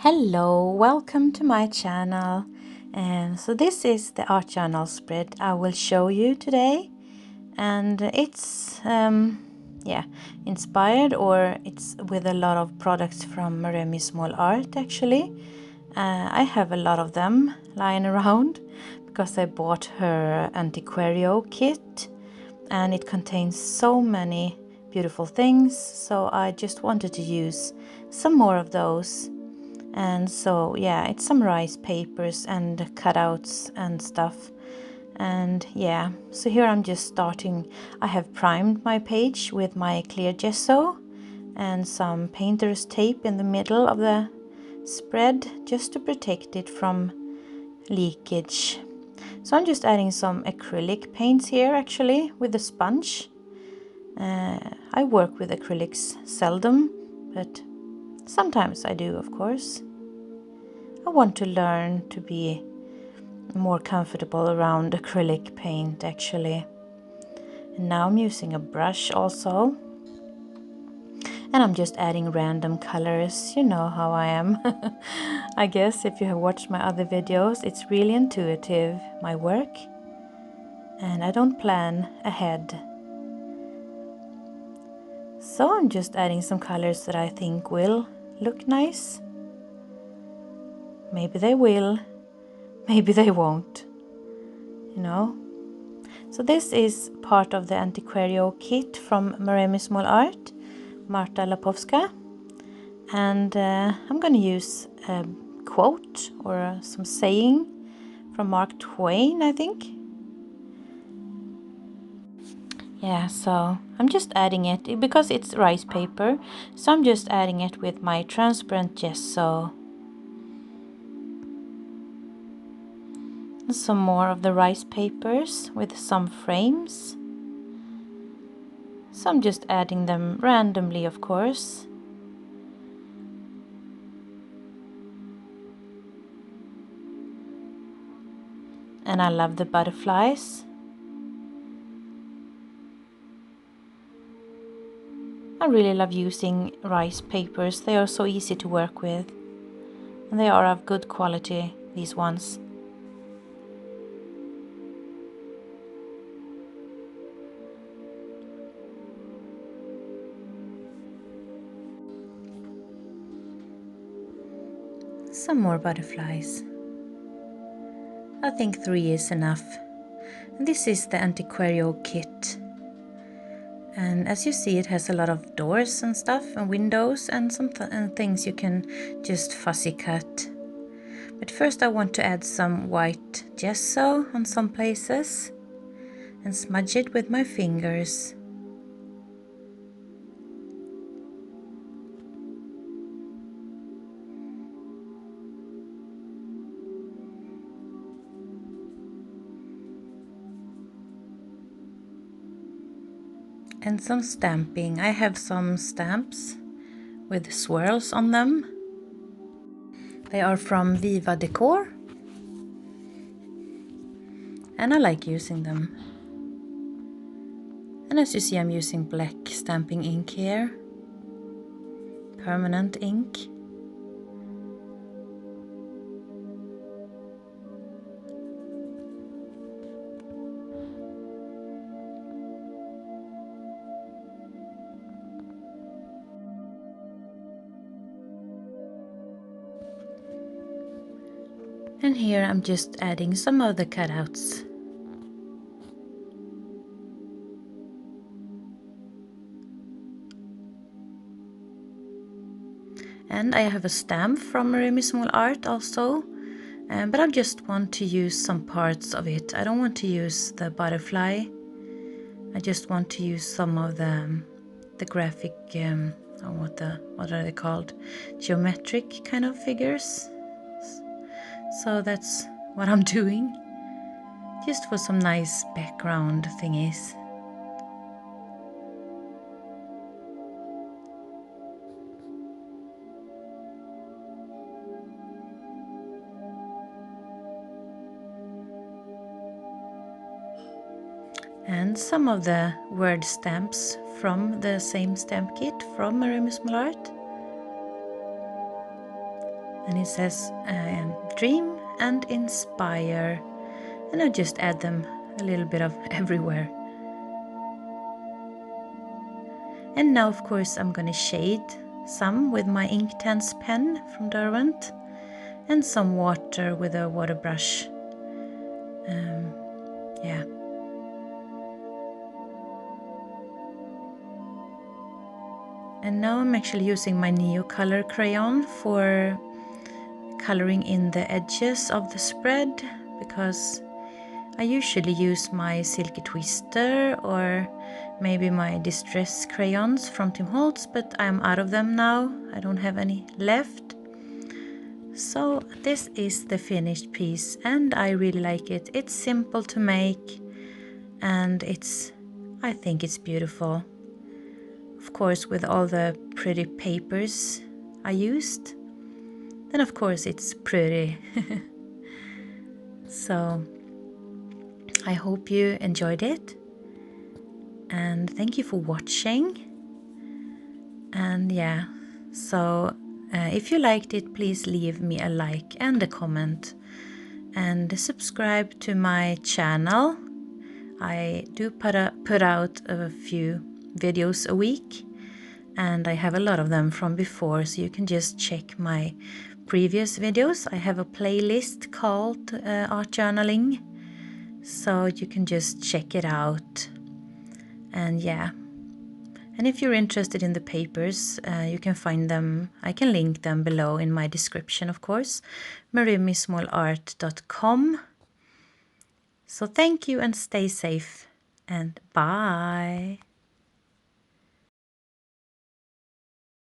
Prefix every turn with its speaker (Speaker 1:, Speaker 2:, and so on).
Speaker 1: Hello, welcome to my channel. And so this is the art journal spread I will show you today, and it's inspired, or it's with a lot of products from Maremi Small Art actually. I have a lot of them lying around because I bought her Antiquario kit and it contains so many beautiful things, so I just wanted to use some more of those. And so yeah, it's some rice papers and cutouts and stuff. And yeah, so here I'm just starting. I have primed my page with my clear gesso and some painter's tape in the middle of the spread just to protect it from leakage. So I'm just adding some acrylic paints here actually with a sponge. I work with acrylics seldom, but sometimes I do, of course. I want to learn to be more comfortable around acrylic paint actually. And now I'm using a brush also. And I'm just adding random colors. You know how I am. I guess if you have watched my other videos, it's really intuitive, my work. And I don't plan ahead. So I'm just adding some colors that I think will look nice. Maybe they will, maybe they won't, you know. So this is part of the Antiquario kit from Maremi Small Art, Marta Lapowskas. And I'm going to use a quote or some saying from Mark Twain, I think. Yeah, so I'm just adding it because it's rice paper, so I'm just adding it with my transparent gesso. Some more of the rice papers with some frames. So I'm just adding them randomly, of course. And I love the butterflies. I really love using rice papers. They are so easy to work with. And they are of good quality, these ones. Some more butterflies. I think 3 is enough. And this is the Antiquario kit. And as you see, it has a lot of doors and stuff and windows and some things you can just fussy cut. But first I want to add some white gesso on some places and smudge it with my fingers. And some stamping. I have some stamps with swirls on them. They are from Viva Decor. And I like using them. And as you see, I'm using black stamping ink here. Permanent ink. And here I'm just adding some of the cutouts. And I have a stamp from Maremi Small Art also, but I just want to use some parts of it. I don't want to use the butterfly. I just want to use some of the graphic, what are they called? Geometric kind of figures. So that's what I'm doing, just for some nice background thingies. And some of the word stamps from the same stamp kit from Maremi Small Art. And it says dream and inspire, and I just add them a little bit of everywhere. And now of course I'm gonna shade some with my Inktense pen from Derwent, and some water with a water brush. Yeah. And now I'm actually using my Neocolor crayon for coloring in the edges of the spread, because I usually use my Silky Twister or maybe my Distress crayons from Tim Holtz, but I'm out of them now. I don't have any left. So this is the finished piece and I really like it. It's simple to make and I think it's beautiful. Of course, with all the pretty papers I used, then of course it's pretty. So I hope you enjoyed it, and thank you for watching. And yeah, so if you liked it, please leave me a like and a comment, and subscribe to my channel. I do put out a few videos a week, and I have a lot of them from before, so you can just check my previous videos. I have a playlist called Art Journaling, so you can just check it out. And yeah, and if you're interested in the papers, you can find them. I can link them below in my description, of course, maremismallart.com. So thank you and stay safe, and bye.